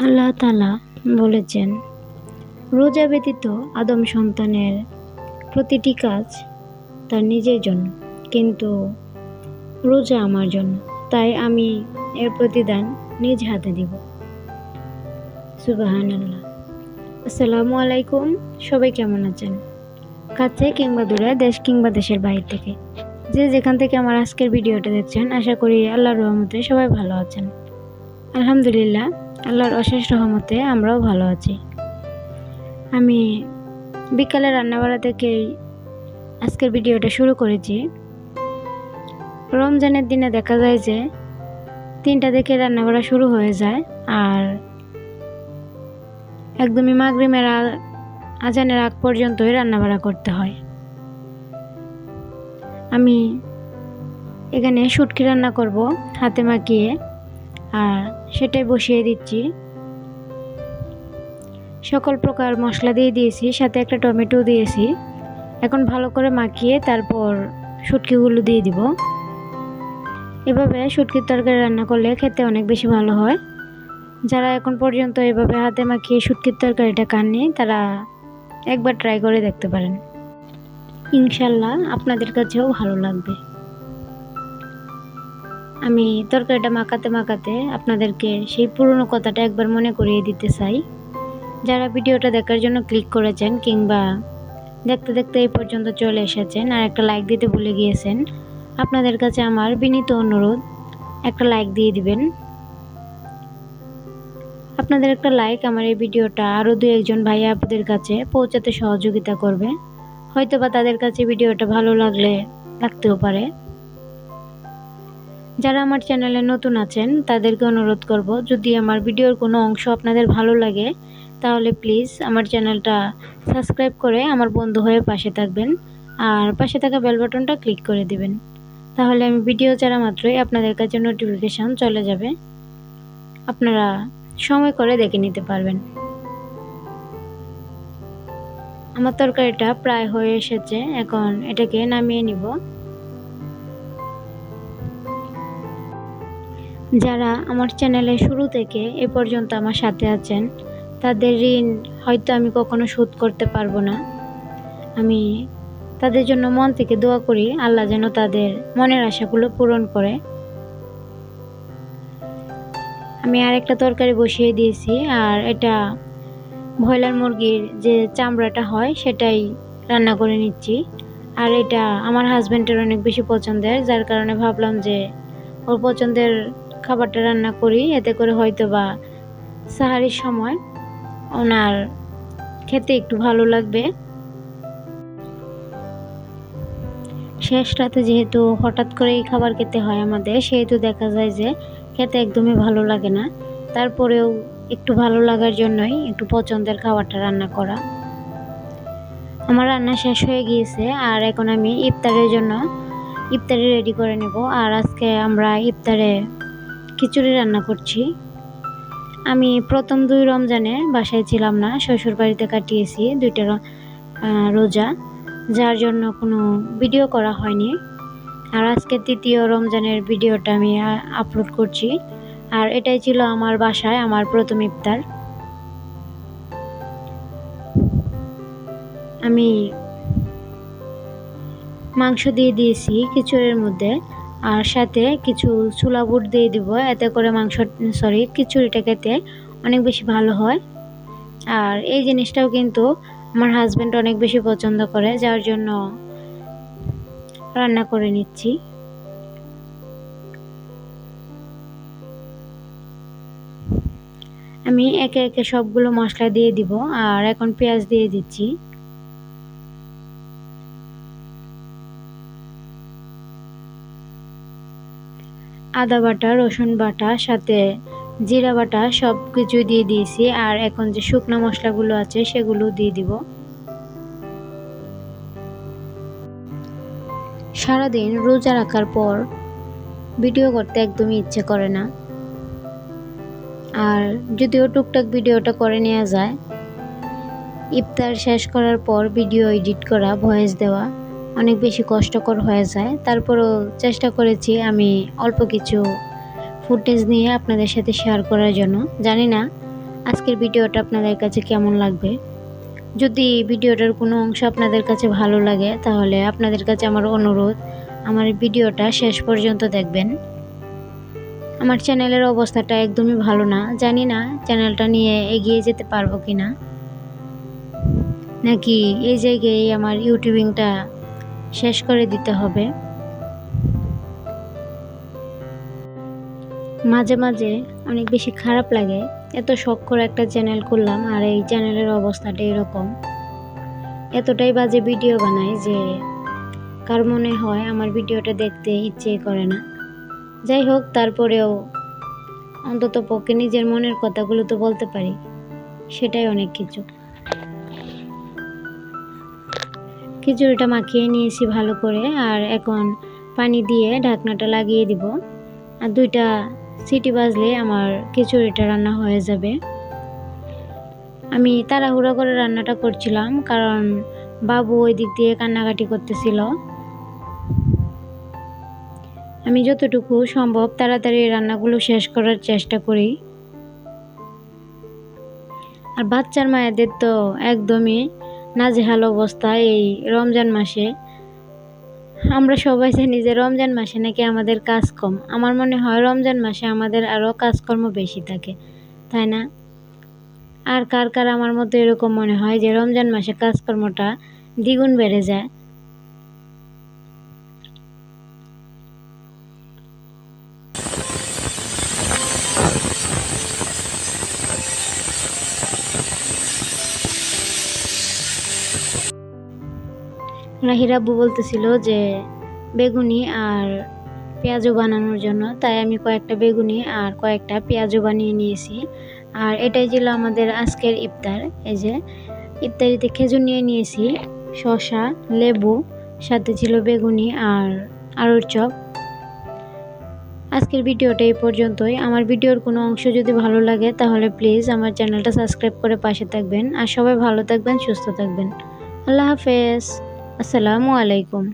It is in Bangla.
আল্লাহ তাআলা বলেছেন, রোজা ব্যতীত আদম সন্তানের প্রতিটি কাজ তার নিজের জন্য, কিন্তু রোজা আমার জন্য, তাই আমি এর প্রতিদান নিজ হাতে দিব। সুবহানাল্লাহ। আসসালামু আলাইকুম। সবাই কেমন আছেন? কাছে কিংবা দূরে, দেশ কিংবা দেশের বাইরে থেকে যে যেখান থেকে আমার আজকের ভিডিওটা দেখছেন, আশা করি আল্লাহর রহমতে সবাই ভালো আছেন। আলহামদুলিল্লাহ, আল্লাহর অশেষ রহমতে আমরাও ভালো আছি। আমি বিকালে রান্নাবাড়া থেকেই আজকের ভিডিওটা শুরু করেছি। রমজানের দিনে দেখা যায় যে 3টা থেকে রান্নাবাড়া শুরু হয়ে যায়, আর একদমই মাগরিবের আজানের আগ পর্যন্তই রান্নাবাড়া করতে হয়। আমি এখানে শুটকি রান্না করব হাতে মাখিয়ে, আর সেটাই বসিয়ে দিচ্ছি। সকল প্রকার মশলা দিয়ে দিয়েছি, সাথে একটা টমেটো দিয়েছি। এখন ভালো করে মাখিয়ে তারপর শুটকিগুলো দিয়ে দিব। এভাবে শুটকির তরকারি রান্না করলে খেতে অনেক বেশি ভালো হয়। যারা এখন পর্যন্ত এভাবে হাতে মাখিয়ে শুটকির তরকারিটা খাননি, তারা একবার ট্রাই করে দেখতে পারেন। ইনশাল্লাহ আপনাদের কাছেও ভালো লাগবে। আমি তরকারিটা মাখাতে মাখাতে আপনাদেরকে সেই পুরনো কথাটা একবার মনে করিয়ে দিতে চাই। যারা ভিডিওটা দেখার জন্য ক্লিক করেছেন কিংবা দেখতে দেখতে এই পর্যন্ত চলে এসেছেন আর একটা লাইক দিতে ভুলে গিয়েছেন, আপনাদের কাছে আমার বিনীত অনুরোধ, একটা লাইক দিয়ে দিবেন। আপনাদের একটা লাইক আমার এই ভিডিওটা আরও 2-1 ভাইয়া আপুদের কাছে পৌঁছাতে সহযোগিতা করবে। হয়তোবা তাদের কাছে ভিডিওটা ভালো লাগতেও পারে। যারা আমার চ্যানেলে নতুন আছেন তাদেরকে অনুরোধ করব, যদি আমার ভিডিওর কোনো অংশ আপনাদের ভালো লাগে তাহলে প্লিজ আমার চ্যানেলটা সাবস্ক্রাইব করে আমার বন্ধু হয়ে পাশে থাকবেন, আর পাশে থাকা বেল বাটনটা ক্লিক করে দিবেন। তাহলে আমি ভিডিও ছাড়া মাত্রই আপনাদের কাছে নোটিফিকেশন চলে যাবে, আপনারা সময় করে দেখে নিতে পারবেন। আমার তরকারিটা প্রায় হয়ে এসেছে, এখন এটাকে নামিয়ে নিব। যারা আমার চ্যানেলে শুরু থেকে এ পর্যন্ত আমার সাথে আছেন, তাদের ঋণ হয়তো আমি কখনো শোধ করতে পারবো না। আমি তাদের জন্য মন থেকে দোয়া করি, আল্লাহ যেন তাদের মনের আশাগুলো পূরণ করে। আমি আরেকটা তরকারি বসিয়ে দিয়েছি, আর এটা ব্রয়লার মুরগির যে চামড়াটা হয় সেটাই রান্না করে নিচ্ছি। আর এটা আমার হাজব্যান্ডের অনেক বেশি পছন্দের, যার কারণে ভাবলাম যে ওর পছন্দের খাবারটা রান্না করি, এতে করে হয়তো বা সাহারির সময় ওনার খেতে একটু ভালো লাগবে। শেষ রাতে যেহেতু হঠাৎ করেই খাবার খেতে হয় আমাদের, সেহেতু দেখা যায় যে খেতে একদমই ভালো লাগে না। তারপরেও একটু ভালো লাগার জন্যই একটু পছন্দের খাবারটা রান্না করা। আমার রান্না শেষ হয়ে গিয়েছে, আর এখন আমি ইফতারের জন্য ইফতারি রেডি করে নেব। আর আজকে আমরা ইফতারে খিচুড়ি রান্না করছি। আমি প্রথম 2 রমজানে বাসায় ছিলাম না, শ্বশুর বাড়িতে কাটিয়েছি 2টা রোজা, যার জন্য কোনো ভিডিও করা হয়নি। আর আজকে 3য় রমজানের ভিডিওটা আমি আপলোড করছি। আর এটাই ছিল আমার বাসায় আমার প্রথম ইফতার। আমি মাংস দিয়ে দিয়েছি খিচুড়ির মধ্যে, আর সাথে কিছু ছোলা বুট দিয়ে দিব, এতে করে খিচুড়িটা খেতে অনেক বেশি ভালো হয়। আর এই জিনিসটাও কিন্তু আমার হাজব্যান্ড অনেক বেশি পছন্দ করে, যার জন্য রান্না করে নিচ্ছি। আমি একে একে সবগুলো মশলা দিয়ে দিব, আর এখন পেঁয়াজ দিয়ে দিচ্ছি। আদা বাটা, রসুন বাটা, সাথে জিরা বাটা সব কিছু দিয়ে দিয়েছি। আর এখন যে শুকনো মশলাগুলো আছে সেগুলো দিয়ে দিব। সারাদিন রোজা রাখার পর ভিডিও করতে একদমই ইচ্ছে করে না, আর যদিও টুকটাক ভিডিওটা করে নেওয়া যায়। ইফতার শেষ করার পর ভিডিও এডিট করা, ভয়েস দেওয়া অনেক বেশি কষ্টকর হয়ে যায়। তারপরও চেষ্টা করেছি আমি অল্প কিছু ফুটেজ নিয়ে আপনাদের সাথে শেয়ার করার জন্য। জানি না আজকের ভিডিওটা আপনাদের কাছে কেমন লাগবে। যদি ভিডিওটার কোনো অংশ আপনাদের কাছে ভালো লাগে তাহলে আপনাদের কাছে আমার অনুরোধ, আমার ভিডিওটা শেষ পর্যন্ত দেখবেন। আমার চ্যানেলের অবস্থাটা একদমই ভালো না, জানি না চ্যানেলটা নিয়ে এগিয়ে যেতে পারবো কিনা, নাকি এই জায়গায় আমার ইউটিউবিংটা শেষ করে দিতে হবে। মাঝে মাঝে অনেক বেশি খারাপ লাগে, এত শখ করে একটা চ্যানেল করলাম আর এই চ্যানেলের অবস্থাটা এরকম। এতটাই বাজে ভিডিও বানাই যে কার মনে হয় আমার ভিডিওটা দেখতে ইচ্ছে করে না। যাই হোক, তারপরেও অন্তত পক্ষে নিজের মনের কথাগুলো তো বলতে পারি, সেটাই অনেক কিছু। খিচুড়িটা মাখিয়ে নিয়েছি ভালো করে, আর এখন পানি দিয়ে ঢাকনাটা লাগিয়ে দিব। আর 2টা সিটি বাজলে আমার খিচুড়িটা রান্না হয়ে যাবে। আমি তাড়াহুড়ো করে রান্নাটা করছিলাম কারণ বাবু ওই দিক দিয়ে কান্নাকাটি করতেছিল। আমি যতটুকু সম্ভব তাড়াতাড়ি রান্নাগুলো শেষ করার চেষ্টা করি। আর বাচ্চার মায়েদের তো একদমই নাজেহাল অবস্থা এই রমজান মাসে। আমরা সবাই জানি যে রমজান মাসে নাকি আমাদের কাজ কম। আমার মনে হয় রমজান মাসে আমাদের আরও কাজকর্ম বেশি থাকে, তাই না? আর কার কার আমার মতো এরকম মনে হয় যে রমজান মাসে কাজকর্মটা দ্বিগুণ বেড়ে যায়। রাহির আব্বু বলতেছিল যে বেগুনি আর পেঁয়াজও বানানোর জন্য, তাই আমি কয়েকটা বেগুনি আর কয়েকটা পেঁয়াজও বানিয়ে নিয়েছি। আর এটাই ছিল আমাদের আজকের ইফতার। এই যে ইফতারিতে খেজুর নিয়ে নিয়েছি, শসা, লেবু, সাথে ছিল বেগুনি আর আলুর চপ। আজকের ভিডিওটা এই পর্যন্তই। আমার ভিডিওর কোনো অংশ যদি ভালো লাগে তাহলে প্লিজ আমার চ্যানেলটা সাবস্ক্রাইব করে পাশে থাকবেন। আর সবাই ভালো থাকবেন, সুস্থ থাকবেন। আল্লাহ হাফেজ। আসসালামু আলাইকুম।